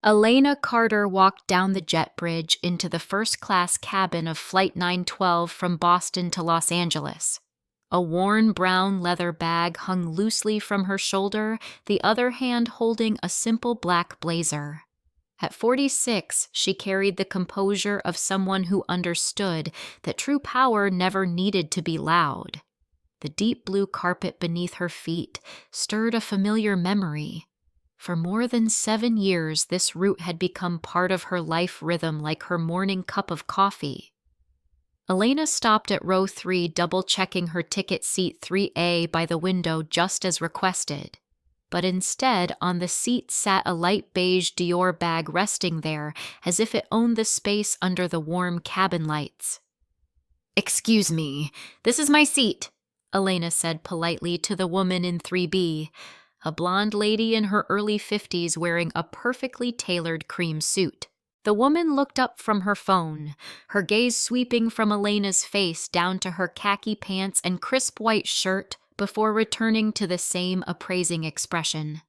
Elena Carter walked down the jet bridge into the first-class cabin of Flight 912 from Boston to Los Angeles. A worn brown leather bag hung loosely from her shoulder, the other hand holding a simple black blazer. At 46, she carried the composure of someone who understood that true power never needed to be loud. The deep blue carpet beneath her feet stirred a familiar memory. For more than 7 years, this route had become part of her life rhythm, like her morning cup of coffee. Elena stopped at row 3, double-checking her ticket seat 3A by the window just as requested. But instead, on the seat sat a light beige Dior bag resting there, as if it owned the space under the warm cabin lights. "Excuse me, this is my seat," Elena said politely to the woman in 3B, a blonde lady in her early 50s wearing a perfectly tailored cream suit. The woman looked up from her phone, her gaze sweeping from Elena's face down to her khaki pants and crisp white shirt before returning to the same appraising expression.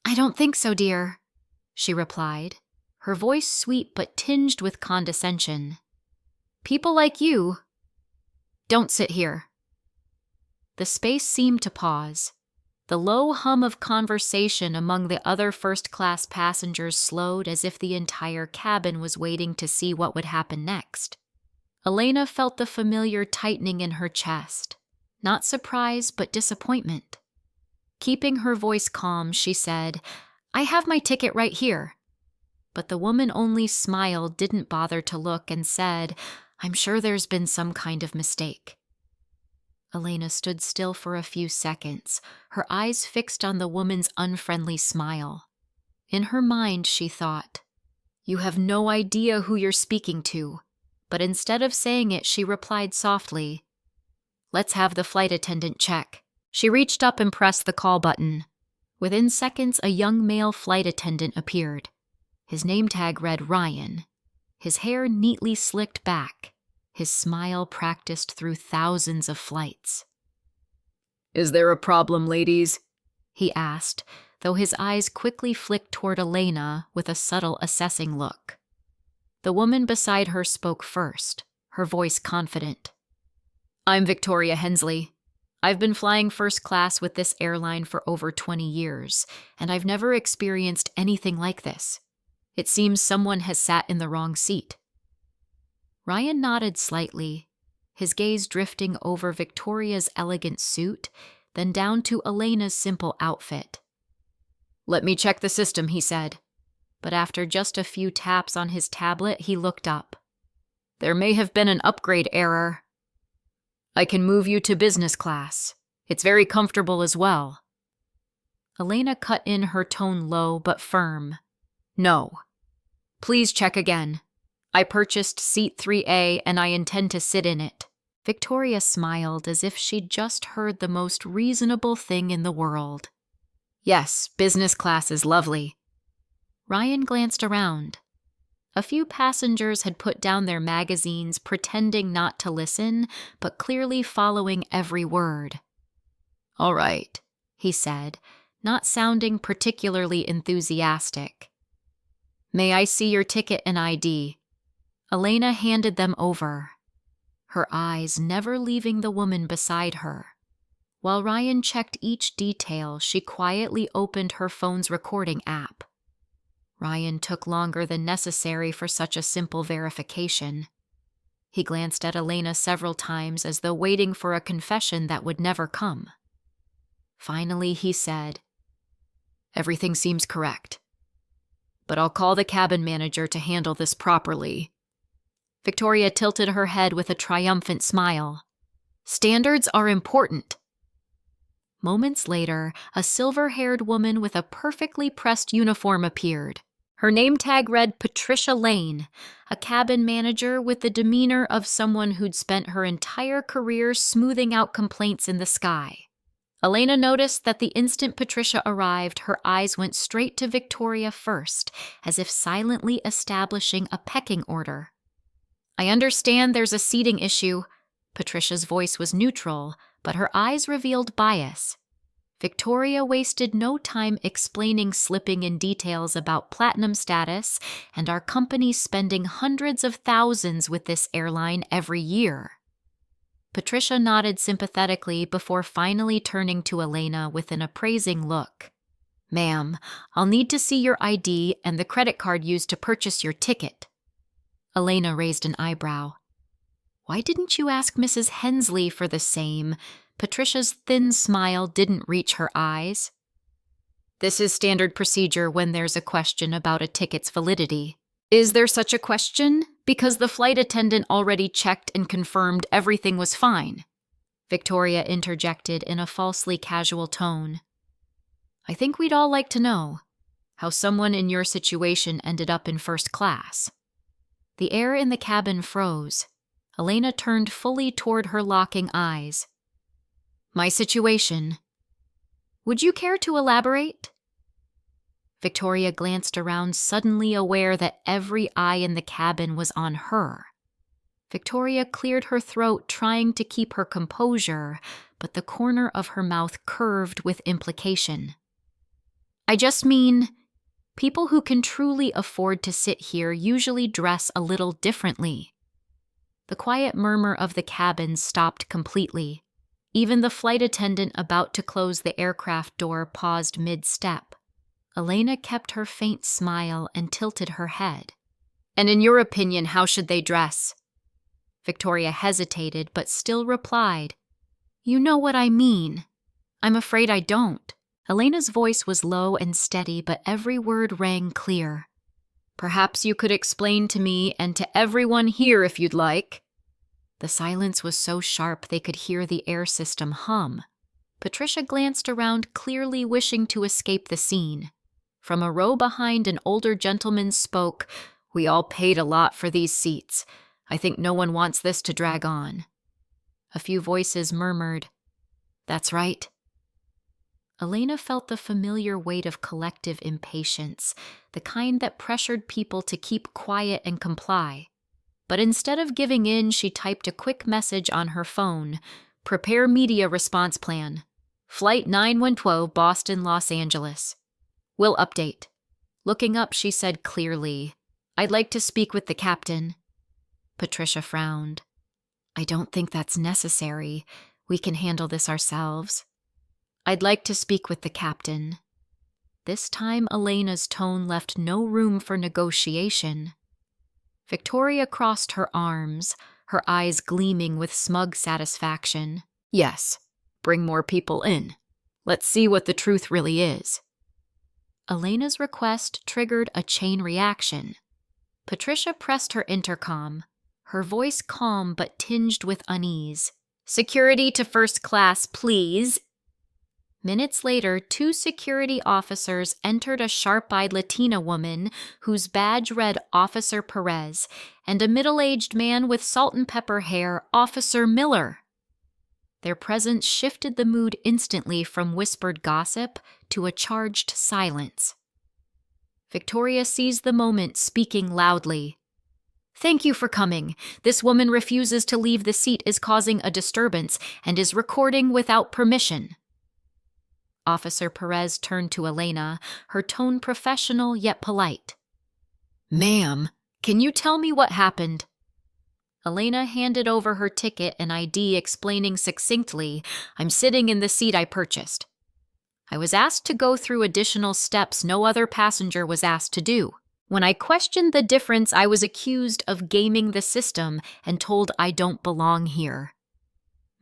"I don't think so, dear," she replied, her voice sweet but tinged with condescension. "People like you don't sit here." The space seemed to pause. The low hum of conversation among the other first-class passengers slowed, as if the entire cabin was waiting to see what would happen next. Elena felt the familiar tightening in her chest, not surprise but disappointment. Keeping her voice calm, she said, "I have my ticket right here." But the woman only smiled, didn't bother to look, and said, "I'm sure there's been some kind of mistake." Elena stood still for a few seconds, her eyes fixed on the woman's unfriendly smile. In her mind, she thought, "You have no idea who you're speaking to." But instead of saying it, she replied softly, "Let's have the flight attendant check." She reached up and pressed the call button. Within seconds, a young male flight attendant appeared. His name tag read Ryan. His hair neatly slicked back. His smile practiced through thousands of flights. "Is there a problem, ladies?" he asked, though his eyes quickly flicked toward Elena with a subtle assessing look. The woman beside her spoke first, her voice confident. "I'm Victoria Hensley. I've been flying first class with this airline for over 20 years, and I've never experienced anything like this. It seems someone has sat in the wrong seat." Ryan nodded slightly, his gaze drifting over Victoria's elegant suit, then down to Elena's simple outfit. "Let me check the system," he said. But after just a few taps on his tablet, he looked up. "There may have been an upgrade error. I can move you to business class. It's very comfortable as well." Elena cut in her tone low but firm. "No. Please check again. I purchased seat 3A and I intend to sit in it." Victoria smiled as if she'd just heard the most reasonable thing in the world. "Yes, business class is lovely." Ryan glanced around. A few passengers had put down their magazines, pretending not to listen, but clearly following every word. "All right," he said, not sounding particularly enthusiastic. "May I see your ticket and ID?" Elena handed them over, her eyes never leaving the woman beside her. While Ryan checked each detail, she quietly opened her phone's recording app. Ryan took longer than necessary for such a simple verification. He glanced at Elena several times as though waiting for a confession that would never come. Finally, he said, "Everything seems correct. But I'll call the cabin manager to handle this properly." Victoria tilted her head with a triumphant smile. "Standards are important." Moments later, a silver-haired woman with a perfectly pressed uniform appeared. Her name tag read Patricia Lane, a cabin manager with the demeanor of someone who'd spent her entire career smoothing out complaints in the sky. Elena noticed that the instant Patricia arrived, her eyes went straight to Victoria first, as if silently establishing a pecking order. "I understand there's a seating issue." Patricia's voice was neutral, but her eyes revealed bias. Victoria wasted no time explaining slipping in details about platinum status and our company spending hundreds of thousands with this airline every year. Patricia nodded sympathetically before finally turning to Elena with an appraising look. "Ma'am, I'll need to see your ID and the credit card used to purchase your ticket." Elena raised an eyebrow. "Why didn't you ask Mrs. Hensley for the same?" Patricia's thin smile didn't reach her eyes. "This is standard procedure when there's a question about a ticket's validity." "Is there such a question? Because the flight attendant already checked and confirmed everything was fine," Victoria interjected in a falsely casual tone. "I think we'd all like to know how someone in your situation ended up in first class." The air in the cabin froze. Elena turned fully toward her locking eyes. "My situation. Would you care to elaborate?" Victoria glanced around, suddenly aware that every eye in the cabin was on her. Victoria cleared her throat, trying to keep her composure, but the corner of her mouth curved with implication. "I just mean, people who can truly afford to sit here usually dress a little differently." The quiet murmur of the cabin stopped completely. Even the flight attendant about to close the aircraft door paused mid-step. Elena kept her faint smile and tilted her head. "And in your opinion, how should they dress?" Victoria hesitated, but still replied, "You know what I mean." "I'm afraid I don't." Elena's voice was low and steady, but every word rang clear. "Perhaps you could explain to me and to everyone here if you'd like." The silence was so sharp they could hear the air system hum. Patricia glanced around, clearly wishing to escape the scene. From a row behind, an older gentleman spoke. "We all paid a lot for these seats. I think no one wants this to drag on." A few voices murmured, "That's right." Elena felt the familiar weight of collective impatience, the kind that pressured people to keep quiet and comply. But instead of giving in, she typed a quick message on her phone. "Prepare media response plan. Flight 9112, Boston, Los Angeles. Will update." Looking up, she said clearly, "I'd like to speak with the captain." Patricia frowned. "I don't think that's necessary. We can handle this ourselves." "I'd like to speak with the captain." This time, Elena's tone left no room for negotiation. Victoria crossed her arms, her eyes gleaming with smug satisfaction. "Yes, bring more people in. Let's see what the truth really is." Elena's request triggered a chain reaction. Patricia pressed her intercom, her voice calm but tinged with unease. "Security to first class, please." Minutes later, 2 security officers entered a sharp-eyed Latina woman whose badge read Officer Perez, and a middle-aged man with salt and pepper hair, Officer Miller. Their presence shifted the mood instantly from whispered gossip to a charged silence. Victoria seized the moment, speaking loudly. "Thank you for coming. This woman refuses to leave the seat, is causing a disturbance, and is recording without permission." Officer Perez turned to Elena, her tone professional yet polite. "Ma'am, can you tell me what happened?" Elena handed over her ticket and ID, explaining succinctly, "I'm sitting in the seat I purchased. I was asked to go through additional steps no other passenger was asked to do. When I questioned the difference, I was accused of gaming the system and told I don't belong here."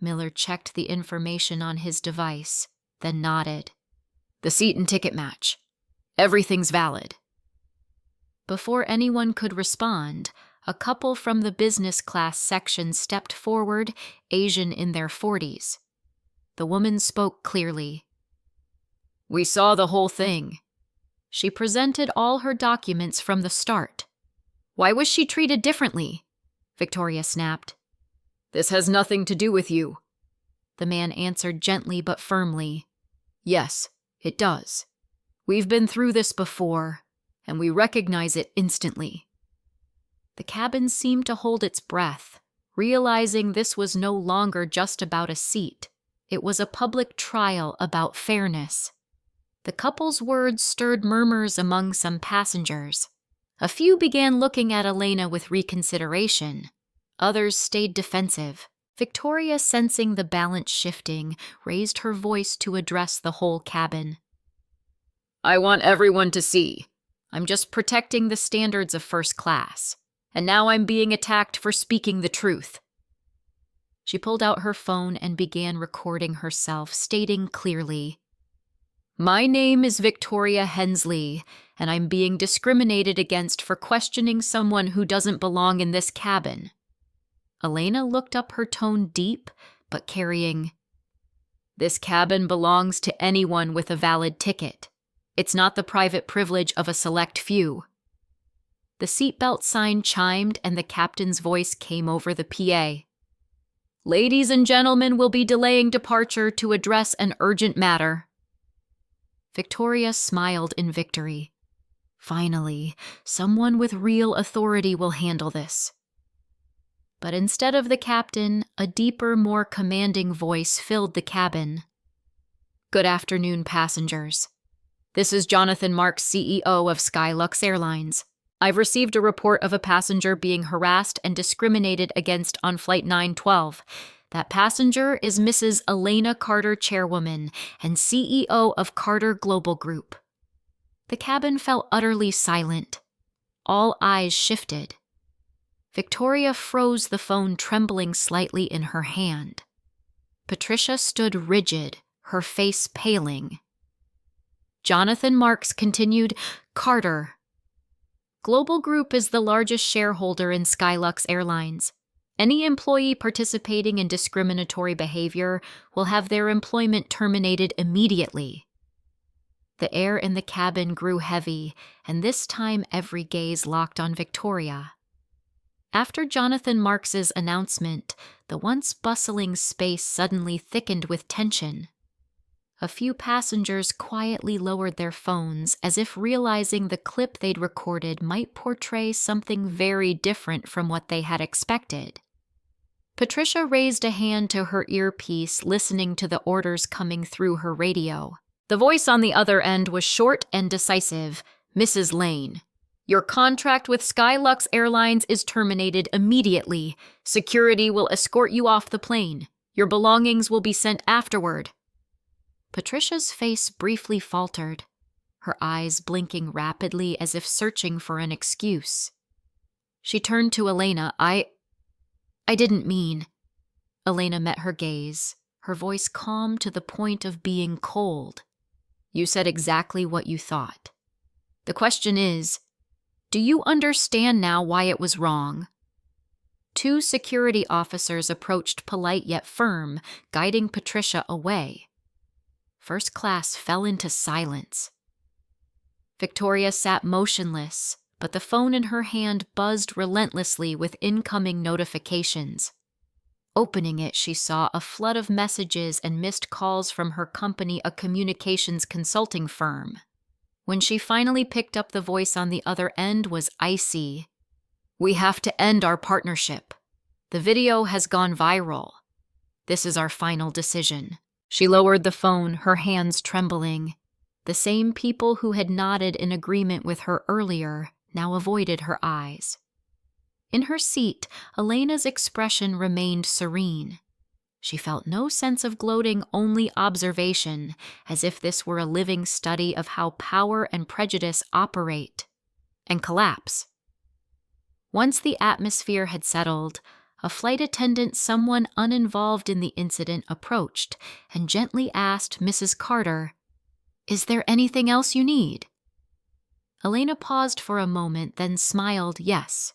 Miller checked the information on his device, then nodded. "The seat and ticket match. Everything's valid." Before anyone could respond, a couple from the business class section stepped forward, Asian in their 40s. The woman spoke clearly. "We saw the whole thing." She presented all her documents from the start. "Why was she treated differently?" Victoria snapped. "This has nothing to do with you." The man answered gently but firmly. "Yes, it does. We've been through this before, and we recognize it instantly." The cabin seemed to hold its breath, realizing this was no longer just about a seat. It was a public trial about fairness. The couple's words stirred murmurs among some passengers. A few began looking at Elena with reconsideration. Others stayed defensive. Victoria, sensing the balance shifting, raised her voice to address the whole cabin. "I want everyone to see. I'm just protecting the standards of first class. And now I'm being attacked for speaking the truth." She pulled out her phone and began recording herself, stating clearly, "My name is Victoria Hensley, and I'm being discriminated against for questioning someone who doesn't belong in this cabin." Elena looked up, her tone deep, but carrying, "This cabin belongs to anyone with a valid ticket. It's not the private privilege of a select few." The seatbelt sign chimed and the captain's voice came over the PA. "Ladies and gentlemen will be delaying departure to address an urgent matter." Victoria smiled in victory. Finally, someone with real authority will handle this. But instead of the captain, a deeper, more commanding voice filled the cabin. "Good afternoon, passengers. This is Jonathan Marks, CEO of Skylux Airlines. I've received a report of a passenger being harassed and discriminated against on Flight 912. That passenger is Mrs. Elena Carter, chairwoman and CEO of Carter Global Group." The cabin fell utterly silent. All eyes shifted. Victoria froze, the phone trembling slightly in her hand. Patricia stood rigid, her face paling. Jonathan Marks continued, "Carter. Global Group is the largest shareholder in Skylux Airlines. Any employee participating in discriminatory behavior will have their employment terminated immediately." The air in the cabin grew heavy, and this time every gaze locked on Victoria. After Jonathan Marks's announcement, the once bustling space suddenly thickened with tension. A few passengers quietly lowered their phones, as if realizing the clip they'd recorded might portray something very different from what they had expected. Patricia raised a hand to her earpiece, listening to the orders coming through her radio. The voice on the other end was short and decisive. "Mrs. Lane, your contract with Skylux Airlines is terminated immediately. Security will escort you off the plane. Your belongings will be sent afterward." Patricia's face briefly faltered, her eyes blinking rapidly as if searching for an excuse. She turned to Elena. I didn't mean." Elena met her gaze, her voice calm to the point of being cold. "You said exactly what you thought. The question is, do you understand now why it was wrong?" Two security officers approached, polite yet firm, guiding Patricia away. First class fell into silence. Victoria sat motionless, but the phone in her hand buzzed relentlessly with incoming notifications. Opening it, she saw a flood of messages and missed calls from her company, a communications consulting firm. When she finally picked up, the voice on the other end was icy. "We have to end our partnership. The video has gone viral. This is our final decision." She lowered the phone, her hands trembling. The same people who had nodded in agreement with her earlier now avoided her eyes. In her seat, Elena's expression remained serene. She felt no sense of gloating, only observation, as if this were a living study of how power and prejudice operate and collapse. Once the atmosphere had settled, a flight attendant, someone uninvolved in the incident, approached and gently asked Mrs. Carter, "Is there anything else you need?" Elena paused for a moment, then smiled yes.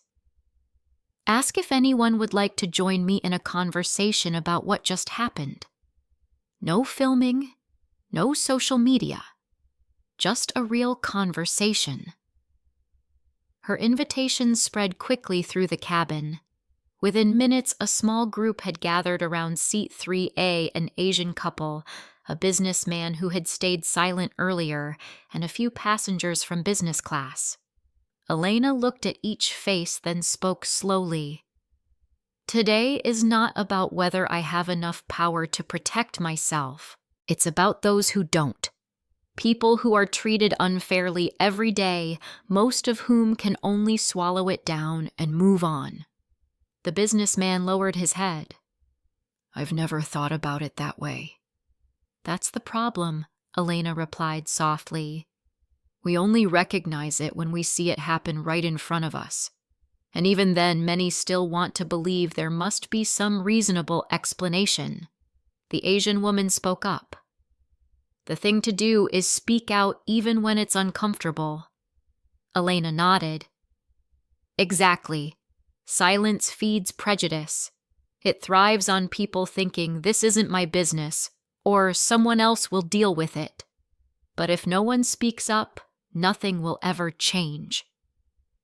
"Ask if anyone would like to join me in a conversation about what just happened. No filming, no social media, just a real conversation." Her invitation spread quickly through the cabin. Within minutes, a small group had gathered around seat 3A, an Asian couple, a businessman who had stayed silent earlier, and a few passengers from business class. Elena looked at each face, then spoke slowly. Today is not about whether I have enough power to protect myself. It's about those who don't. People who are treated unfairly every day, most of whom can only swallow it down and move on." The businessman lowered his head. "I've never thought about it that way." "That's the problem," Elena replied softly. "We only recognize it when we see it happen right in front of us. And even then, many still want to believe there must be some reasonable explanation." The Asian woman spoke up. "The thing to do is speak out even when it's uncomfortable." Elena nodded. "Exactly. Silence feeds prejudice. It thrives on people thinking this isn't my business, or someone else will deal with it. But if no one speaks up, nothing will ever change."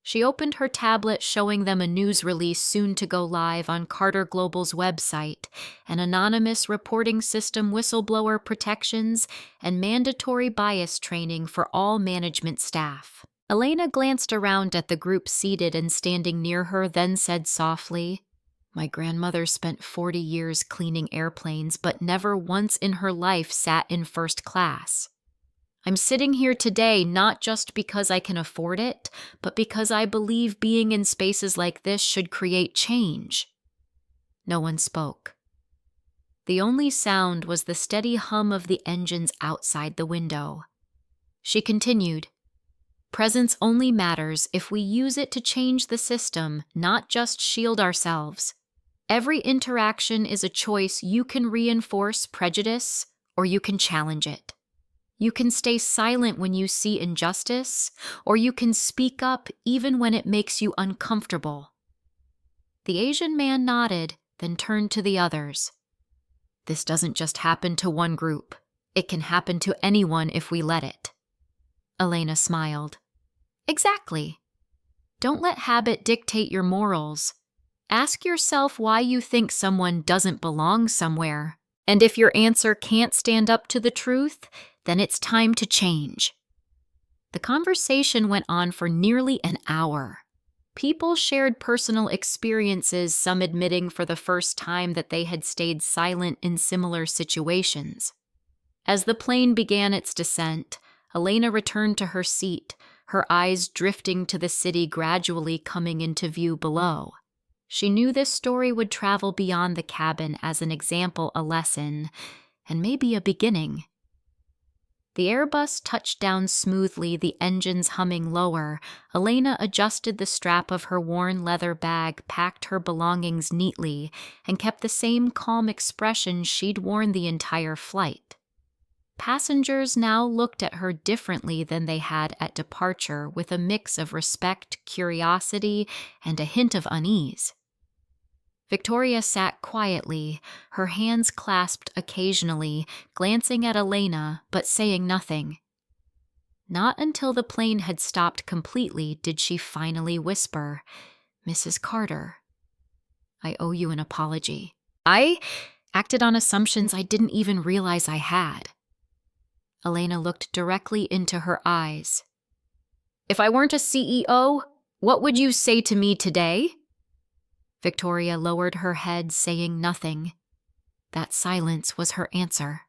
She opened her tablet, showing them a news release soon to go live on Carter Global's website, an anonymous reporting system, whistleblower protections, and mandatory bias training for all management staff. Elena glanced around at the group seated and standing near her, then said softly, "My grandmother spent 40 years cleaning airplanes, but never once in her life sat in first class. I'm sitting here today not just because I can afford it, but because I believe being in spaces like this should create change." No one spoke. The only sound was the steady hum of the engines outside the window. She continued, "Presence only matters if we use it to change the system, not just shield ourselves. Every interaction is a choice. You can reinforce prejudice, or you can challenge it. You can stay silent when you see injustice, or you can speak up even when it makes you uncomfortable." The Asian man nodded, then turned to the others. "This doesn't just happen to one group. It can happen to anyone if we let it." Elena smiled. "Exactly. Don't let habit dictate your morals. Ask yourself why you think someone doesn't belong somewhere. And if your answer can't stand up to the truth, then it's time to change." The conversation went on for nearly an hour. People shared personal experiences, some admitting for the first time that they had stayed silent in similar situations. As the plane began its descent, Elena returned to her seat, her eyes drifting to the city gradually coming into view below. She knew this story would travel beyond the cabin as an example, a lesson, and maybe a beginning. The Airbus touched down smoothly, the engines humming lower. Elena adjusted the strap of her worn leather bag, packed her belongings neatly, and kept the same calm expression she'd worn the entire flight. Passengers now looked at her differently than they had at departure, with a mix of respect, curiosity, and a hint of unease. Victoria sat quietly, her hands clasped occasionally, glancing at Elena but saying nothing. Not until the plane had stopped completely did she finally whisper, "Mrs. Carter, I owe you an apology. I acted on assumptions I didn't even realize I had." Elena looked directly into her eyes. "If I weren't a CEO, what would you say to me today?" Victoria lowered her head, saying nothing. That silence was her answer.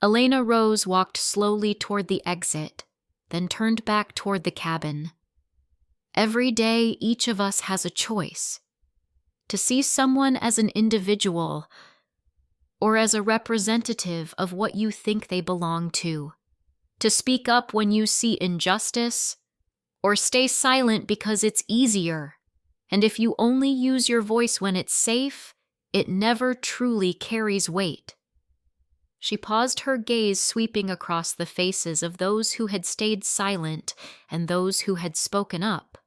Elena rose, walked slowly toward the exit, then turned back toward the cabin. Every day, each of us has a choice. To see someone as an individual, or as a representative of what you think they belong to. To speak up when you see injustice, or stay silent because it's easier. And if you only use your voice when it's safe, it never truly carries weight. She paused, her gaze sweeping across the faces of those who had stayed silent and those who had spoken up.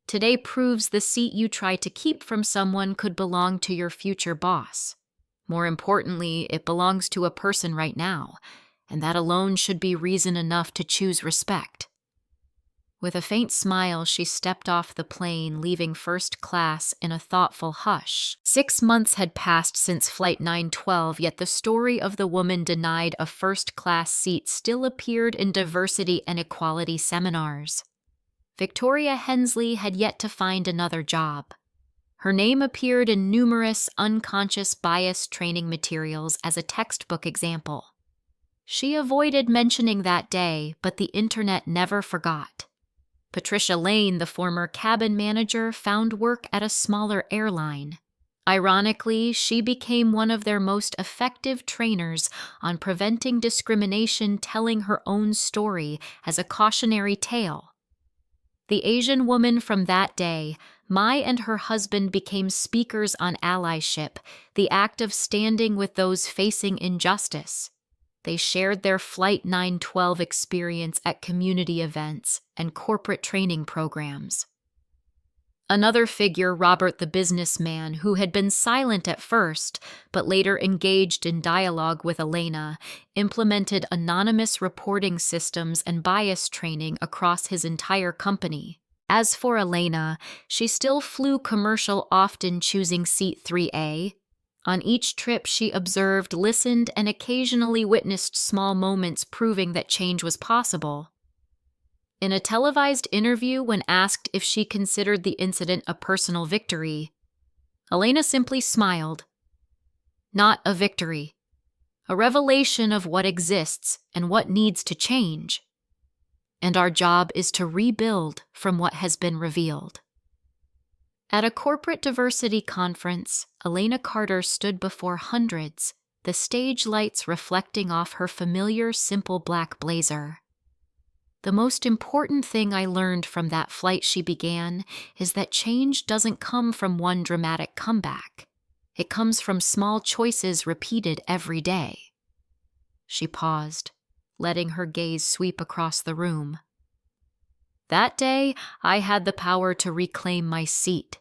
Today proves the seat you try to keep from someone could belong to your future boss. More importantly, it belongs to a person right now, and that alone should be reason enough to choose respect. With a faint smile, she stepped off the plane, leaving first class in a thoughtful hush. 6 months had passed since Flight 912, yet the story of the woman denied a first-class seat still appeared in diversity and equality seminars. Victoria Hensley had yet to find another job. Her name appeared in numerous unconscious bias training materials as a textbook example. She avoided mentioning that day, but the internet never forgot. Patricia Lane, the former cabin manager, found work at a smaller airline. Ironically, she became one of their most effective trainers on preventing discrimination, telling her own story as a cautionary tale. The Asian woman from that day, Mai and her husband became speakers on allyship, the act of standing with those facing injustice. They shared their Flight 912 experience at community events and corporate training programs. Another figure, Robert the businessman, who had been silent at first, but later engaged in dialogue with Elena, implemented anonymous reporting systems and bias training across his entire company. As for Elena, she still flew commercial, often choosing seat 3A. On each trip, she observed, listened, and occasionally witnessed small moments proving that change was possible. In a televised interview, when asked if she considered the incident a personal victory, Elena simply smiled. Not a victory. A revelation of what exists and what needs to change. And our job is to rebuild from what has been revealed. At a corporate diversity conference, Elena Carter stood before hundreds, the stage lights reflecting off her familiar, simple black blazer. The most important thing I learned from that flight, she began, is that change doesn't come from one dramatic comeback. It comes from small choices repeated every day. She paused, letting her gaze sweep across the room. That day, I had the power to reclaim my seat,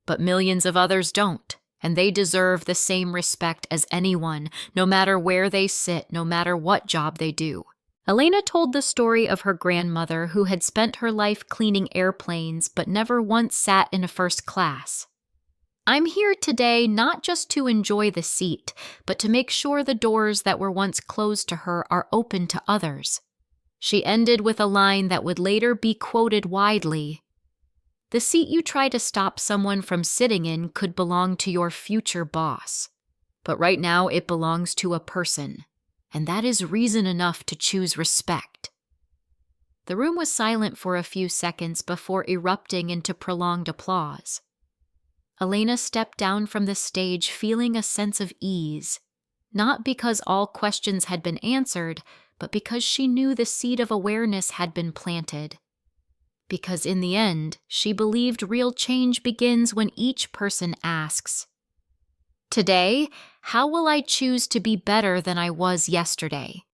but millions of others don't, and they deserve the same respect as anyone, no matter where they sit, no matter what job they do. Elena told the story of her grandmother who had spent her life cleaning airplanes but never once sat in a first class. I'm here today not just to enjoy the seat, but to make sure the doors that were once closed to her are open to others. She ended with a line that would later be quoted widely. The seat you try to stop someone from sitting in could belong to your future boss, but right now it belongs to a person. And that is reason enough to choose respect. The room was silent for a few seconds before erupting into prolonged applause. Elena stepped down from the stage feeling a sense of ease, not because all questions had been answered, but because she knew the seed of awareness had been planted. Because in the end, she believed real change begins when each person asks, "Today, how will I choose to be better than I was yesterday?"